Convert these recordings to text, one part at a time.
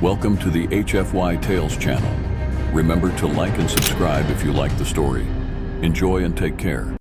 Welcome to the HFY Tales channel. Remember to like and subscribe if you like the story. Enjoy and take care.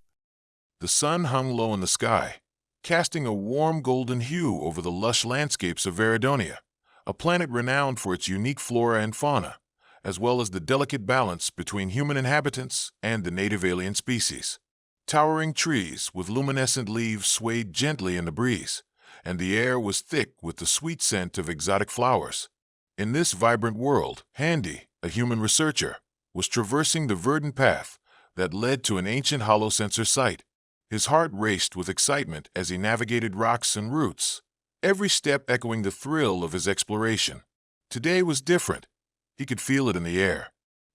The sun hung low in the sky, casting a warm golden hue over the lush landscapes of Veridonia, a planet renowned for its unique flora and fauna, as well as the delicate balance between human inhabitants and the native alien species. Towering trees with luminescent leaves swayed gently in the breeze, and the air was thick with the sweet scent of exotic flowers. In this vibrant world, Handy, a human researcher, was traversing the verdant path that led to an ancient holosensor site. His heart raced with excitement as he navigated rocks and roots, every step echoing the thrill of his exploration. Today was different. He could feel it in the air.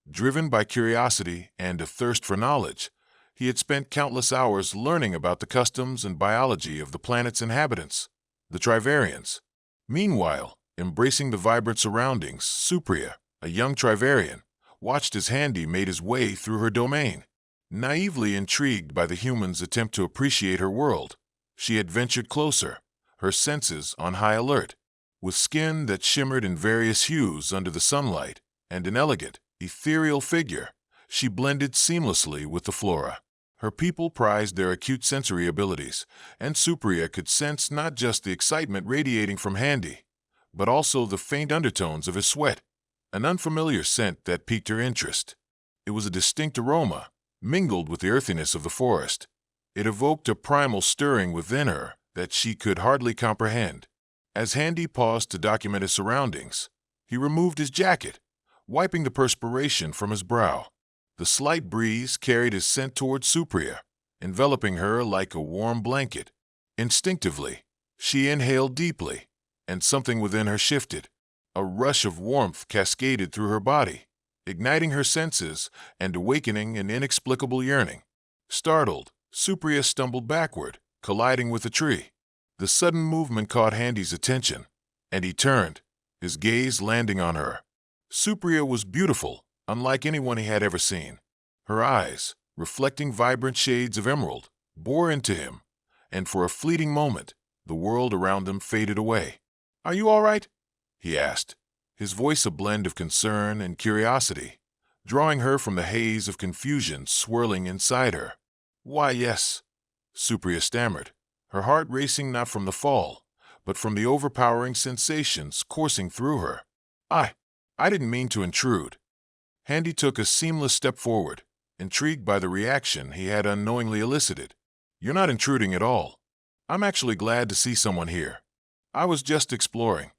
Driven by curiosity and a thirst for knowledge, he had spent countless hours learning about the customs and biology of the planet's inhabitants, the Trivarians. Meanwhile, embracing the vibrant surroundings, Supriya, a young Trivarian, watched as Handy made his way through her domain. Naively intrigued by the humans' attempt to appreciate her world, she had ventured closer, her senses on high alert. With skin that shimmered in various hues under the sunlight and an elegant, ethereal figure, she blended seamlessly with the flora. Her people prized their acute sensory abilities, and Supriya could sense not just the excitement radiating from Handy, but also the faint undertones of his sweat, an unfamiliar scent that piqued her interest. It was a distinct aroma, mingled with the earthiness of the forest. It evoked a primal stirring within her that she could hardly comprehend. As Handy paused to document his surroundings, he removed his jacket, wiping the perspiration from his brow. The slight breeze carried his scent toward Supriya, enveloping her like a warm blanket. Instinctively, she inhaled deeply, and something within her shifted. A rush of warmth cascaded through her body, igniting her senses and awakening an inexplicable yearning. Startled, Supriya stumbled backward, colliding with a tree. The sudden movement caught Handy's attention, and he turned, his gaze landing on her. Supriya was beautiful, unlike anyone he had ever seen. Her eyes, reflecting vibrant shades of emerald, bore into him, and for a fleeting moment, the world around them faded away. "Are you all right?" he asked, his voice a blend of concern and curiosity, drawing her from the haze of confusion swirling inside her. "Why, yes," Supriya stammered, her heart racing not from the fall, but from the overpowering sensations coursing through her. I didn't mean to intrude." Handy took a seamless step forward, intrigued by the reaction he had unknowingly elicited. "You're not intruding at all. I'm actually glad to see someone here. I was just exploring."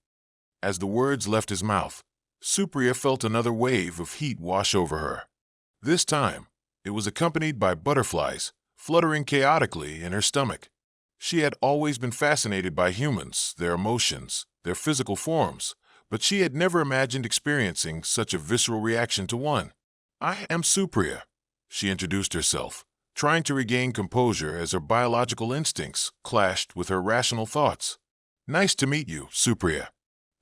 As the words left his mouth, Supriya felt another wave of heat wash over her. This time, it was accompanied by butterflies fluttering chaotically in her stomach. She had always been fascinated by humans, their emotions, their physical forms, but she had never imagined experiencing such a visceral reaction to one. "I am Supriya," she introduced herself, trying to regain composure as her biological instincts clashed with her rational thoughts. "Nice to meet you, Supriya."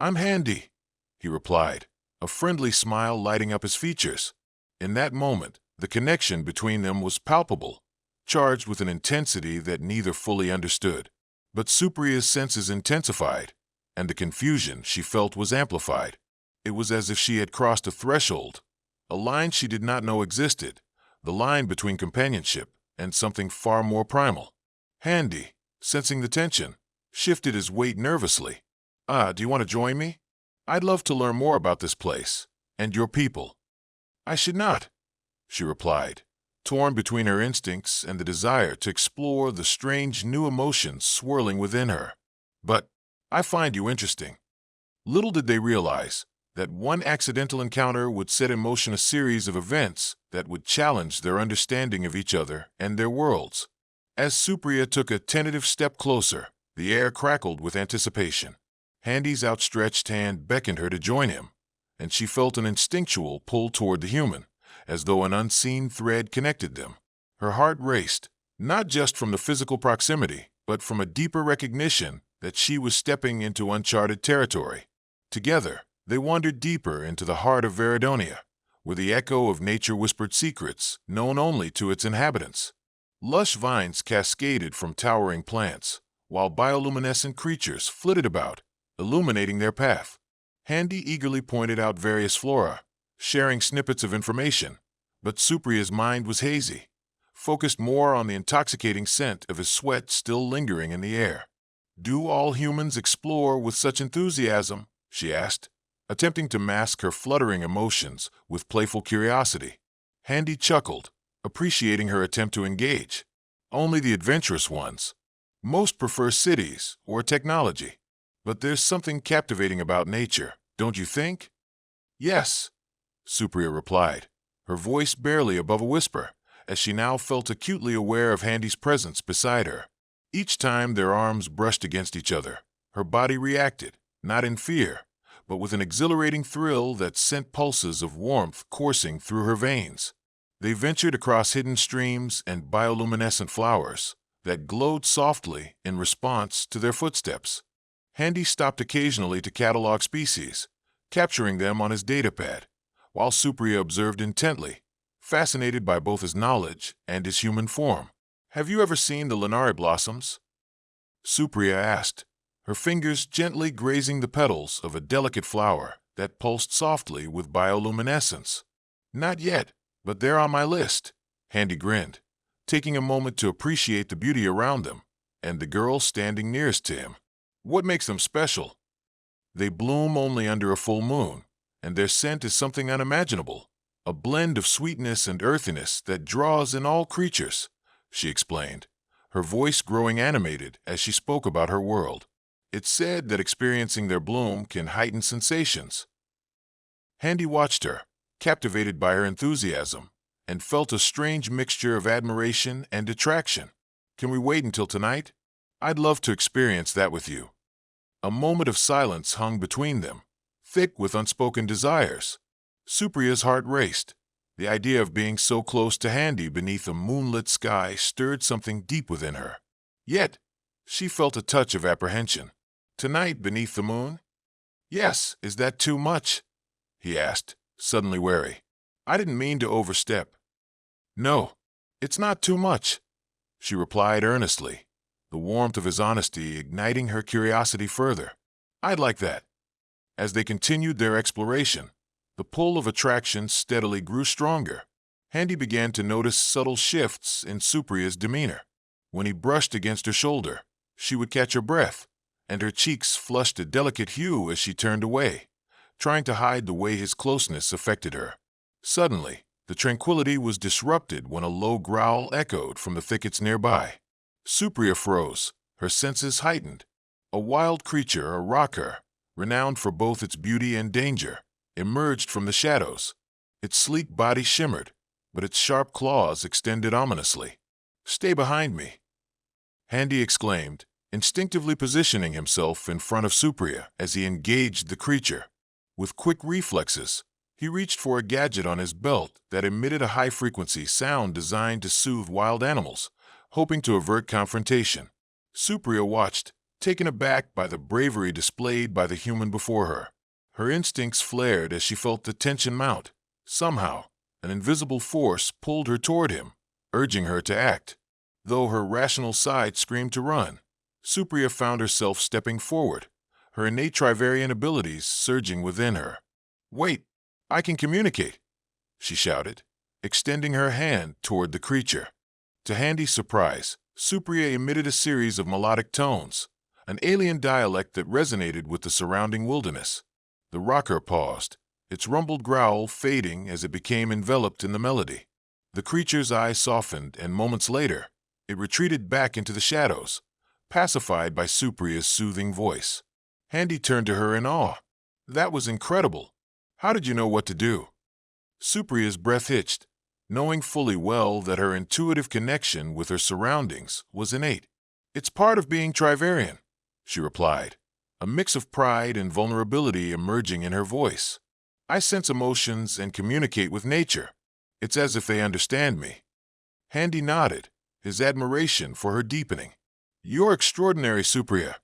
"I'm Handy," he replied, a friendly smile lighting up his features. In that moment, the connection between them was palpable, charged with an intensity that neither fully understood. But Supriya's senses intensified, and the confusion she felt was amplified. It was as if she had crossed a threshold, a line she did not know existed, the line between companionship and something far more primal. Handy, sensing the tension, shifted his weight nervously. Do you want to join me? I'd love to learn more about this place and your people." "I should not," she replied, torn between her instincts and the desire to explore the strange new emotions swirling within her. "But I find you interesting." Little did they realize that one accidental encounter would set in motion a series of events that would challenge their understanding of each other and their worlds. As Supriya took a tentative step closer, the air crackled with anticipation. Handy's outstretched hand beckoned her to join him, and she felt an instinctual pull toward the human, as though an unseen thread connected them. Her heart raced, not just from the physical proximity, but from a deeper recognition that she was stepping into uncharted territory. Together, they wandered deeper into the heart of Veridonia, where the echo of nature whispered secrets known only to its inhabitants. Lush vines cascaded from towering plants, while bioluminescent creatures flitted about, illuminating their path. Handy eagerly pointed out various flora, sharing snippets of information, but Supriya's mind was hazy, focused more on the intoxicating scent of his sweat still lingering in the air. "Do all humans explore with such enthusiasm?" she asked, attempting to mask her fluttering emotions with playful curiosity. Handy chuckled, appreciating her attempt to engage. "Only the adventurous ones. Most prefer cities or technology. But there's something captivating about nature, don't you think?" "Yes," Supriya replied, her voice barely above a whisper, as she now felt acutely aware of Handy's presence beside her. Each time their arms brushed against each other, her body reacted, not in fear, but with an exhilarating thrill that sent pulses of warmth coursing through her veins. They ventured across hidden streams and bioluminescent flowers that glowed softly in response to their footsteps. Handy stopped occasionally to catalog species, capturing them on his datapad, while Supriya observed intently, fascinated by both his knowledge and his human form. "Have you ever seen the Lanari blossoms?" Supriya asked, her fingers gently grazing the petals of a delicate flower that pulsed softly with bioluminescence. "Not yet, but they're on my list," Handy grinned, taking a moment to appreciate the beauty around them and the girl standing nearest to him. "What makes them special?" "They bloom only under a full moon, and their scent is something unimaginable, a blend of sweetness and earthiness that draws in all creatures," she explained, her voice growing animated as she spoke about her world. "It's said that experiencing their bloom can heighten sensations." Handy watched her, captivated by her enthusiasm, and felt a strange mixture of admiration and attraction. "Can we wait until tonight? I'd love to experience that with you." A moment of silence hung between them, thick with unspoken desires. Supriya's heart raced. The idea of being so close to Handy beneath a moonlit sky stirred something deep within her. Yet, she felt a touch of apprehension. "Tonight beneath the moon?" "Yes, is that too much?" he asked, suddenly wary. "I didn't mean to overstep." "No, it's not too much," she replied earnestly, the warmth of his honesty igniting her curiosity further. "I'd like that." As they continued their exploration, the pull of attraction steadily grew stronger. Handy began to notice subtle shifts in Supriya's demeanor. When he brushed against her shoulder, she would catch her breath, and her cheeks flushed a delicate hue as she turned away, trying to hide the way his closeness affected her. Suddenly, the tranquility was disrupted when a low growl echoed from the thickets nearby. Supriya froze, her senses heightened. A wild creature, a rocker, renowned for both its beauty and danger, emerged from the shadows. Its sleek body shimmered, but its sharp claws extended ominously. "Stay behind me," Handy exclaimed, instinctively positioning himself in front of Supriya as he engaged the creature. With quick reflexes, he reached for a gadget on his belt that emitted a high-frequency sound designed to soothe wild animals, hoping to avert confrontation. Supriya watched, taken aback by the bravery displayed by the human before her. Her instincts flared as she felt the tension mount. Somehow, an invisible force pulled her toward him, urging her to act. Though her rational side screamed to run, Supriya found herself stepping forward, her innate Trivarian abilities surging within her. "Wait, I can communicate," she shouted, extending her hand toward the creature. To Handy's surprise, Supriya emitted a series of melodic tones, an alien dialect that resonated with the surrounding wilderness. The rocker paused, its rumbled growl fading as it became enveloped in the melody. The creature's eyes softened, and moments later, it retreated back into the shadows, pacified by Supriya's soothing voice. Handy turned to her in awe. "That was incredible. How did you know what to do?" Supriya's breath hitched, knowing fully well that her intuitive connection with her surroundings was innate. "It's part of being Trivarian," she replied, a mix of pride and vulnerability emerging in her voice. "I sense emotions and communicate with nature. It's as if they understand me." Handy nodded, his admiration for her deepening. "You're extraordinary, Supriya,"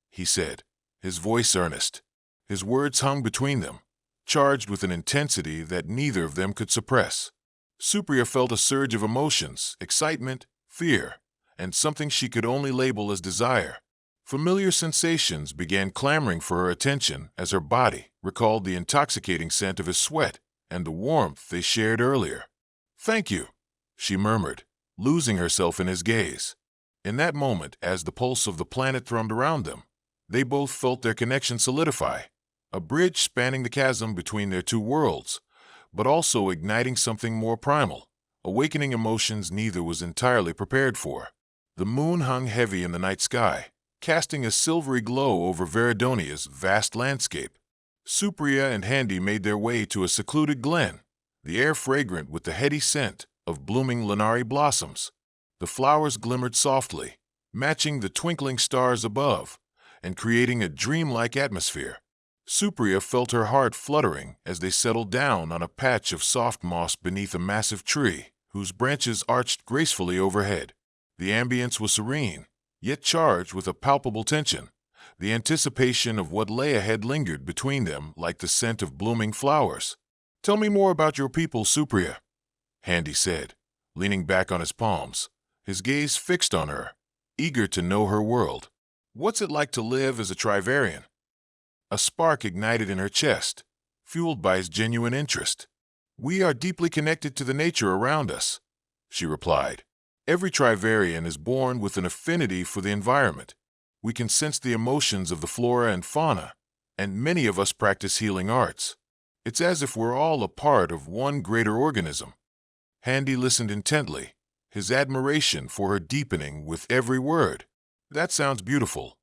he said, his voice earnest. His words hung between them, charged with an intensity that neither of them could suppress. Supriya felt a surge of emotions, excitement, fear, and something she could only label as desire. Familiar sensations began clamoring for her attention as her body recalled the intoxicating scent of his sweat and the warmth they shared earlier. "Thank you," she murmured, losing herself in his gaze. In that moment, as the pulse of the planet thrummed around them, they both felt their connection solidify, a bridge spanning the chasm between their two worlds, but also igniting something more primal, awakening emotions neither was entirely prepared for. The moon hung heavy in the night sky, casting a silvery glow over Veridonia's vast landscape. Supriya and Handy made their way to a secluded glen, the air fragrant with the heady scent of blooming Lanari blossoms. The flowers glimmered softly, matching the twinkling stars above and creating a dreamlike atmosphere. Supriya felt her heart fluttering as they settled down on a patch of soft moss beneath a massive tree whose branches arched gracefully overhead. The ambience was serene, yet charged with a palpable tension. The anticipation of what lay ahead lingered between them like the scent of blooming flowers. "Tell me more about your people, Supriya," Handy said, leaning back on his palms, his gaze fixed on her, eager to know her world. "What's it like to live as a Trivarian?" A spark ignited in her chest, fueled by his genuine interest. "We are deeply connected to the nature around us," she replied. "Every Trivarian is born with an affinity for the environment. We can sense the emotions of the flora and fauna, and many of us practice healing arts. It's as if we're all a part of one greater organism." Handy listened intently, his admiration for her deepening with every word. "That sounds beautiful.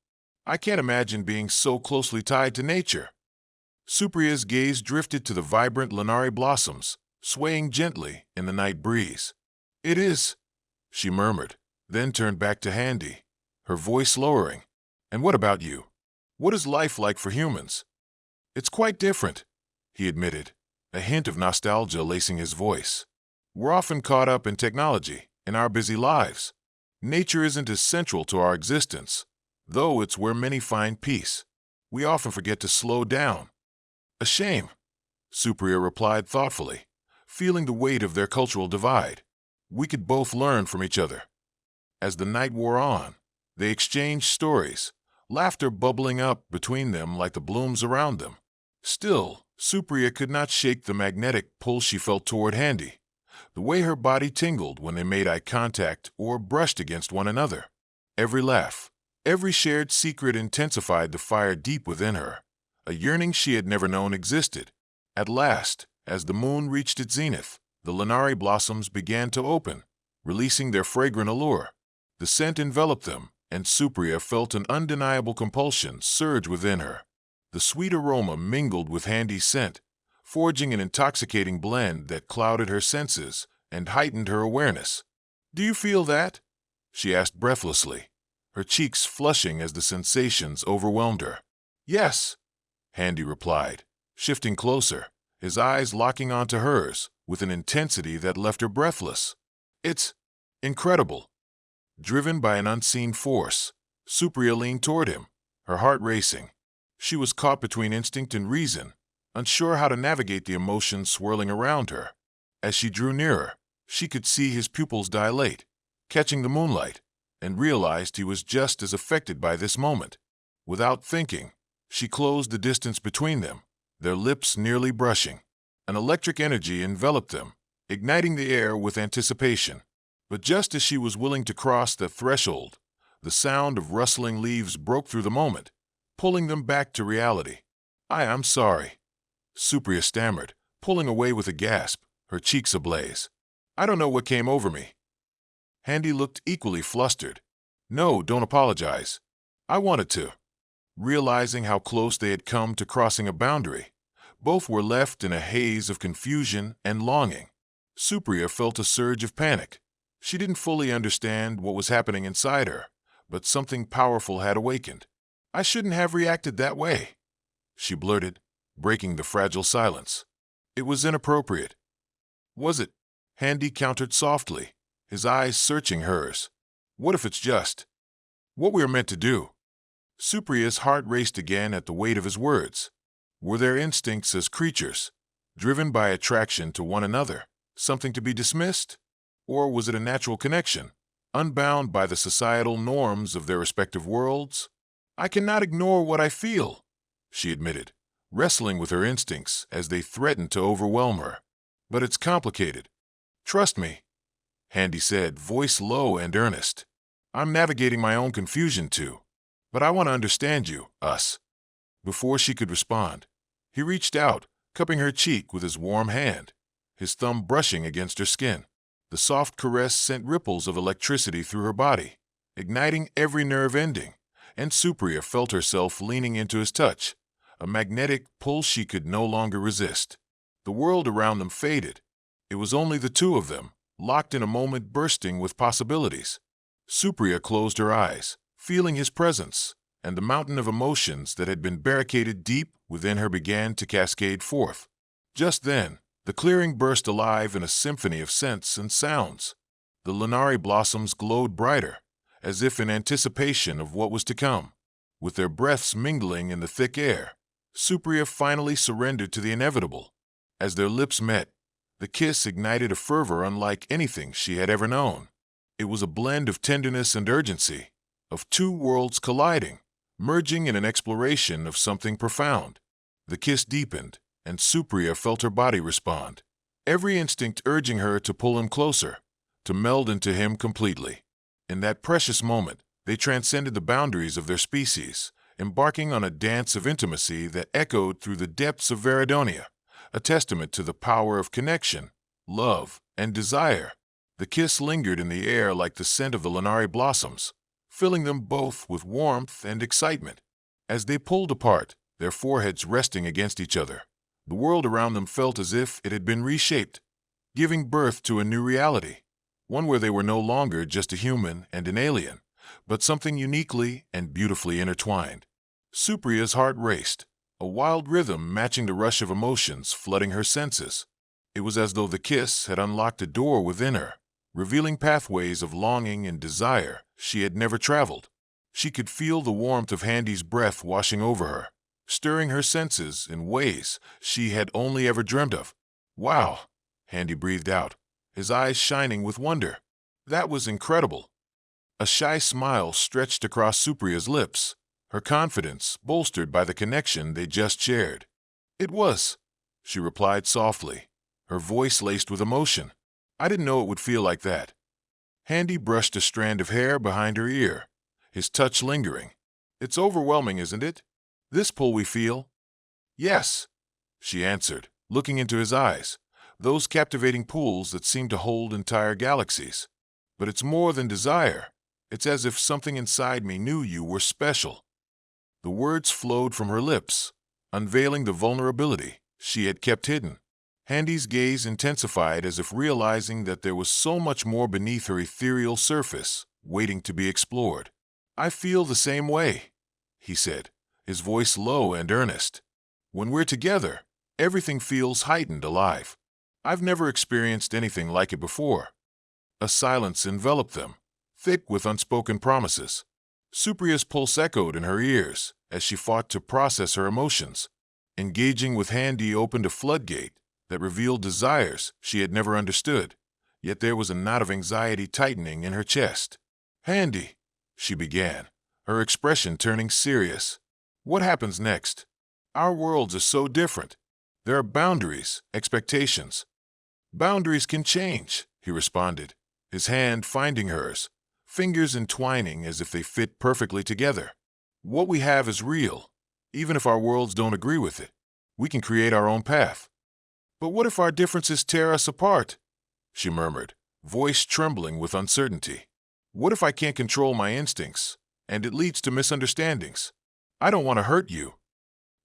I can't imagine being so closely tied to nature." Supriya's gaze drifted to the vibrant Lanari blossoms, swaying gently in the night breeze. "It is," she murmured, then turned back to Handy, her voice lowering. "And what about you? What is life like for humans?" "It's quite different," he admitted, a hint of nostalgia lacing his voice. "We're often caught up in technology, in our busy lives. Nature isn't as central to our existence, though it's where many find peace. We often forget to slow down." "A shame," Supriya replied thoughtfully, feeling the weight of their cultural divide. "We could both learn from each other." As the night wore on, they exchanged stories, laughter bubbling up between them like the blooms around them. Still, Supriya could not shake the magnetic pull she felt toward Handy, the way her body tingled when they made eye contact or brushed against one another. Every laugh, every shared secret intensified the fire deep within her, a yearning she had never known existed. At last, as the moon reached its zenith, the Lanari blossoms began to open, releasing their fragrant allure. The scent enveloped them, and Supriya felt an undeniable compulsion surge within her. The sweet aroma mingled with Handy's scent, forging an intoxicating blend that clouded her senses and heightened her awareness. "Do you feel that?" she asked breathlessly, her cheeks flushing as the sensations overwhelmed her. "Yes," Handy replied, shifting closer, his eyes locking onto hers with an intensity that left her breathless. "It's incredible." Driven by an unseen force, Supriya leaned toward him, her heart racing. She was caught between instinct and reason, unsure how to navigate the emotions swirling around her. As she drew nearer, she could see his pupils dilate, catching the moonlight, and realized he was just as affected by this moment. Without thinking, she closed the distance between them, their lips nearly brushing. An electric energy enveloped them, igniting the air with anticipation. But just as she was willing to cross the threshold, the sound of rustling leaves broke through the moment, pulling them back to reality. "I'm sorry," Supriya stammered, pulling away with a gasp, her cheeks ablaze. "I don't know what came over me." Handy looked equally flustered. "No, don't apologize. I wanted to." Realizing how close they had come to crossing a boundary, both were left in a haze of confusion and longing. Supriya felt a surge of panic. She didn't fully understand what was happening inside her, but something powerful had awakened. "I shouldn't have reacted that way," she blurted, breaking the fragile silence. "It was inappropriate." "Was it?" Handy countered softly, his eyes searching hers. "What if it's just what we are meant to do?" Supriya's heart raced again at the weight of his words. Were their instincts as creatures, driven by attraction to one another, something to be dismissed? Or was it a natural connection, unbound by the societal norms of their respective worlds? I cannot ignore what I feel, she admitted, wrestling with her instincts as they threatened to overwhelm her. But it's complicated. Trust me, Handy said, voice low and earnest. I'm navigating my own confusion too, but I want to understand you, us. Before she could respond, he reached out, cupping her cheek with his warm hand, his thumb brushing against her skin. The soft caress sent ripples of electricity through her body, igniting every nerve ending, and Supriya felt herself leaning into his touch, a magnetic pull she could no longer resist. The world around them faded. It was only the two of them, locked in a moment bursting with possibilities. Supriya closed her eyes, feeling his presence, and the mountain of emotions that had been barricaded deep within her began to cascade forth. Just then, the clearing burst alive in a symphony of scents and sounds. The Lunari blossoms glowed brighter, as if in anticipation of what was to come. With their breaths mingling in the thick air, Supriya finally surrendered to the inevitable. As their lips met, the kiss ignited a fervor unlike anything she had ever known. It was a blend of tenderness and urgency, of two worlds colliding, merging in an exploration of something profound. The kiss deepened, and Supriya felt her body respond, every instinct urging her to pull him closer, to meld into him completely. In that precious moment, they transcended the boundaries of their species, embarking on a dance of intimacy that echoed through the depths of Veridonia, a testament to the power of connection, love, and desire. The kiss lingered in the air like the scent of the Lunari blossoms, filling them both with warmth and excitement. As they pulled apart, their foreheads resting against each other, the world around them felt as if it had been reshaped, giving birth to a new reality, one where they were no longer just a human and an alien, but something uniquely and beautifully intertwined. Supriya's heart raced, a wild rhythm matching the rush of emotions flooding her senses. It was as though the kiss had unlocked a door within her, revealing pathways of longing and desire she had never traveled. She could feel the warmth of Handy's breath washing over her, stirring her senses in ways she had only ever dreamt of. Wow, Handy breathed out, his eyes shining with wonder. That was incredible. A shy smile stretched across Supriya's lips, her confidence bolstered by the connection they just shared. It was, she replied softly, her voice laced with emotion. I didn't know it would feel like that. Handy brushed a strand of hair behind her ear, his touch lingering. It's overwhelming, isn't it? This pull we feel? Yes, she answered, looking into his eyes, those captivating pools that seemed to hold entire galaxies. But it's more than desire. It's as if something inside me knew you were special. The words flowed from her lips, unveiling the vulnerability she had kept hidden. Handy's gaze intensified as if realizing that there was so much more beneath her ethereal surface, waiting to be explored. I feel the same way, he said, his voice low and earnest. When we're together, everything feels heightened alive. I've never experienced anything like it before. A silence enveloped them, thick with unspoken promises. Supriya's pulse echoed in her ears as she fought to process her emotions. Engaging with Handy opened a floodgate that revealed desires she had never understood, yet there was a knot of anxiety tightening in her chest. Handy, she began, her expression turning serious. What happens next? Our worlds are so different. There are boundaries, expectations. Boundaries can change, he responded, his hand finding hers, fingers entwining as if they fit perfectly together. What we have is real, even if our worlds don't agree with it. We can create our own path. But what if our differences tear us apart? She murmured, voice trembling with uncertainty. What if I can't control my instincts, and it leads to misunderstandings? I don't want to hurt you.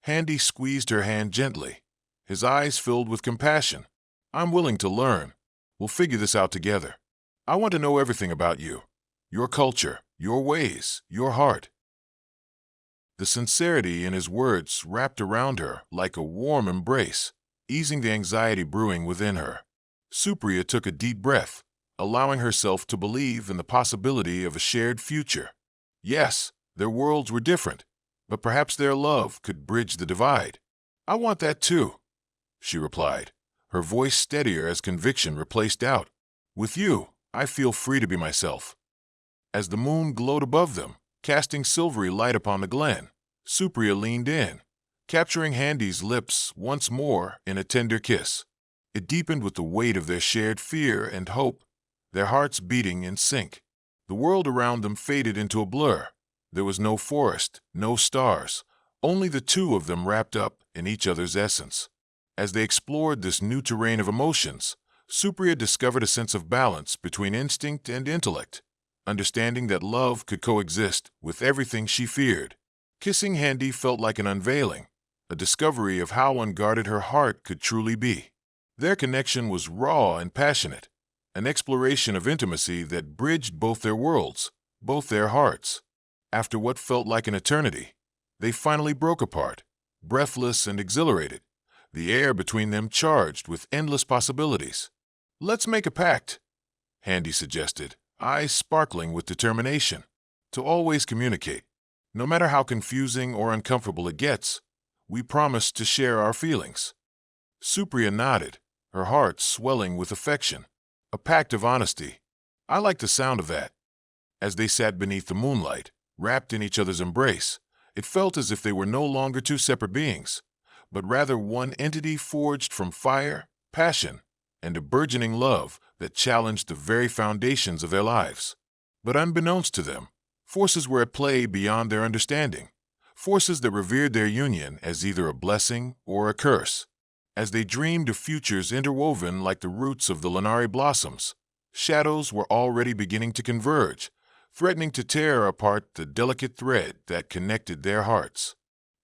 Handy squeezed her hand gently, his eyes filled with compassion. I'm willing to learn. We'll figure this out together. I want to know everything about you, your culture, your ways, your heart. The sincerity in his words wrapped around her like a warm embrace, easing the anxiety brewing within her. Supriya took a deep breath, allowing herself to believe in the possibility of a shared future. Yes, their worlds were different, but perhaps their love could bridge the divide. I want that too, she replied, her voice steadier as conviction replaced doubt. With you, I feel free to be myself. As the moon glowed above them, Casting silvery light upon the glen, Supriya leaned in, capturing Handy's lips once more in a tender kiss. It deepened with the weight of their shared fear and hope, their hearts beating in sync. The world around them faded into a blur. There was no forest, no stars, only the two of them wrapped up in each other's essence. As they explored this new terrain of emotions, Supriya discovered a sense of balance between instinct and intellect, understanding that love could coexist with everything she feared. Kissing Handy felt like an unveiling, a discovery of how unguarded her heart could truly be. Their connection was raw and passionate, an exploration of intimacy that bridged both their worlds, both their hearts. After what felt like an eternity, they finally broke apart, breathless and exhilarated, the air between them charged with endless possibilities. "Let's make a pact," Handy suggested, eyes sparkling with determination, "to always communicate. No matter how confusing or uncomfortable it gets, we promise to share our feelings." Supriya nodded, her heart swelling with affection. A pact of honesty. I like the sound of that. As they sat beneath the moonlight, wrapped in each other's embrace, it felt as if they were no longer two separate beings, but rather one entity forged from fire, passion, and a burgeoning love that challenged the very foundations of their lives. But unbeknownst to them, forces were at play beyond their understanding, forces that revered their union as either a blessing or a curse. As they dreamed of futures interwoven like the roots of the Lanari blossoms, shadows were already beginning to converge, threatening to tear apart the delicate thread that connected their hearts.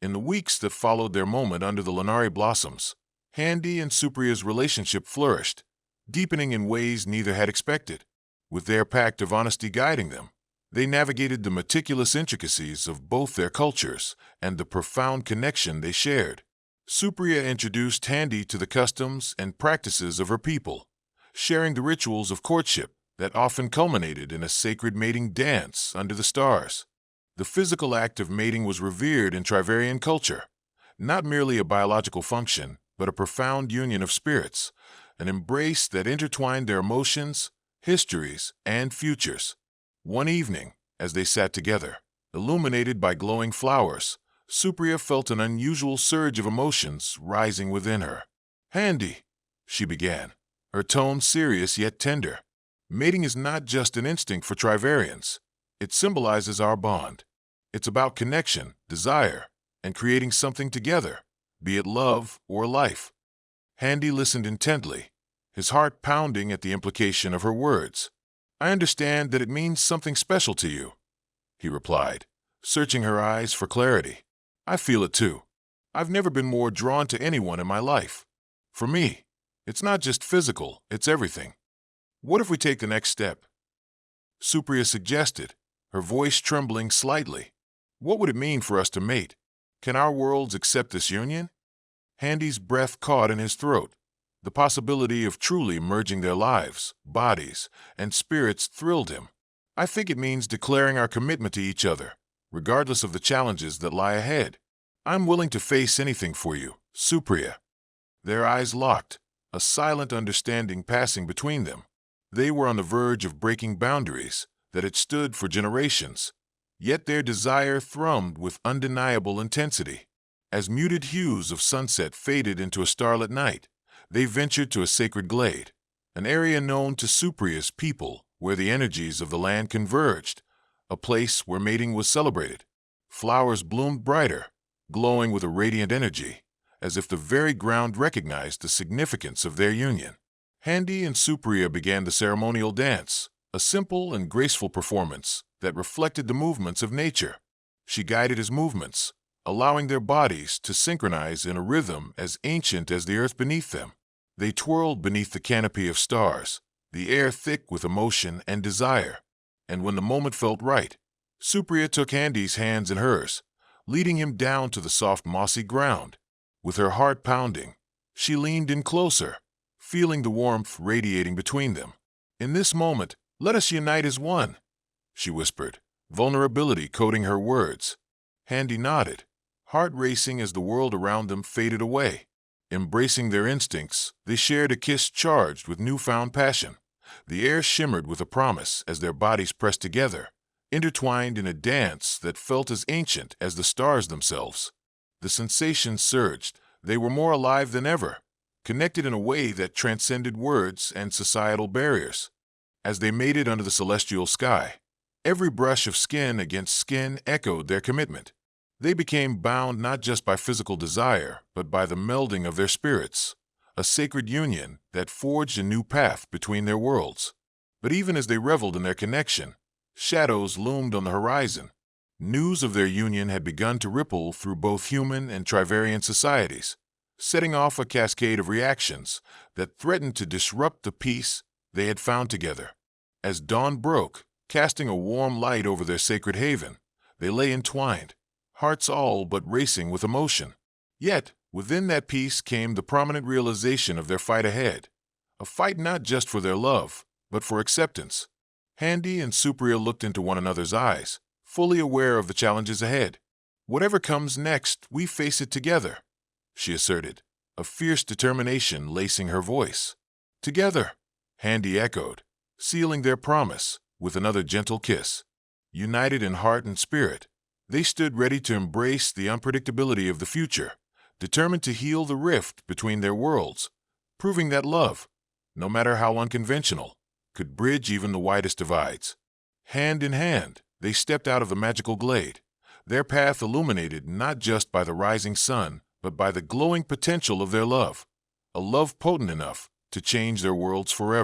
In the weeks that followed their moment under the Lanari blossoms, Handy and Supriya's relationship flourished, deepening in ways neither had expected. With their pact of honesty guiding them, they navigated the meticulous intricacies of both their cultures and the profound connection they shared. Supriya introduced Handy to the customs and practices of her people, sharing the rituals of courtship that often culminated in a sacred mating dance under the stars. The physical act of mating was revered in Trivarian culture, not merely a biological function, but a profound union of spirits, an embrace that intertwined their emotions, histories, and futures. One evening, as they sat together, illuminated by glowing flowers, Supriya felt an unusual surge of emotions rising within her. "Handy," she began, her tone serious yet tender. "Mating is not just an instinct for Trivarians. It symbolizes our bond. It's about connection, desire, and creating something together, be it love or life." Handy listened intently, his heart pounding at the implication of her words. "I understand that it means something special to you," he replied, searching her eyes for clarity. "I feel it too. I've never been more drawn to anyone in my life. For me, it's not just physical, it's everything. What if we take the next step?" Supriya suggested, her voice trembling slightly. "What would it mean for us to mate? Can our worlds accept this union?" Handy's breath caught in his throat. The possibility of truly merging their lives, bodies, and spirits thrilled him. "I think it means declaring our commitment to each other, regardless of the challenges that lie ahead. I'm willing to face anything for you, Supriya." Their eyes locked, a silent understanding passing between them. They were on the verge of breaking boundaries that had stood for generations, yet their desire thrummed with undeniable intensity. As muted hues of sunset faded into a starlit night, they ventured to a sacred glade, an area known to Supriya's people where the energies of the land converged, a place where mating was celebrated. Flowers bloomed brighter, glowing with a radiant energy, as if the very ground recognized the significance of their union. Handy and Supriya began the ceremonial dance, a simple and graceful performance that reflected the movements of nature. She guided his movements, allowing their bodies to synchronize in a rhythm as ancient as the earth beneath them. They twirled beneath the canopy of stars, the air thick with emotion and desire. And when the moment felt right, Supriya took Handy's hands in hers, leading him down to the soft mossy ground. With her heart pounding, she leaned in closer, feeling the warmth radiating between them. "In this moment, let us unite as one," she whispered, vulnerability coating her words. Handy nodded, heart racing as the world around them faded away. Embracing their instincts, they shared a kiss charged with newfound passion. The air shimmered with a promise as their bodies pressed together, intertwined in a dance that felt as ancient as the stars themselves. The sensations surged. They were more alive than ever, connected in a way that transcended words and societal barriers. As they mated under the celestial sky, every brush of skin against skin echoed their commitment. They became bound not just by physical desire, but by the melding of their spirits, a sacred union that forged a new path between their worlds. But even as they reveled in their connection, shadows loomed on the horizon. News of their union had begun to ripple through both human and Trivarian societies, setting off a cascade of reactions that threatened to disrupt the peace they had found together. As dawn broke, casting a warm light over their sacred haven, they lay entwined, hearts all but racing with emotion. Yet, within that peace came the prominent realization of their fight ahead, a fight not just for their love, but for acceptance. Handy and Supriya looked into one another's eyes, fully aware of the challenges ahead. "Whatever comes next, we face it together," she asserted, a fierce determination lacing her voice. "Together," Handy echoed, sealing their promise with another gentle kiss. United in heart and spirit, they stood ready to embrace the unpredictability of the future, determined to heal the rift between their worlds, proving that love, no matter how unconventional, could bridge even the widest divides. Hand in hand, they stepped out of the magical glade, their path illuminated not just by the rising sun, but by the glowing potential of their love, a love potent enough to change their worlds forever.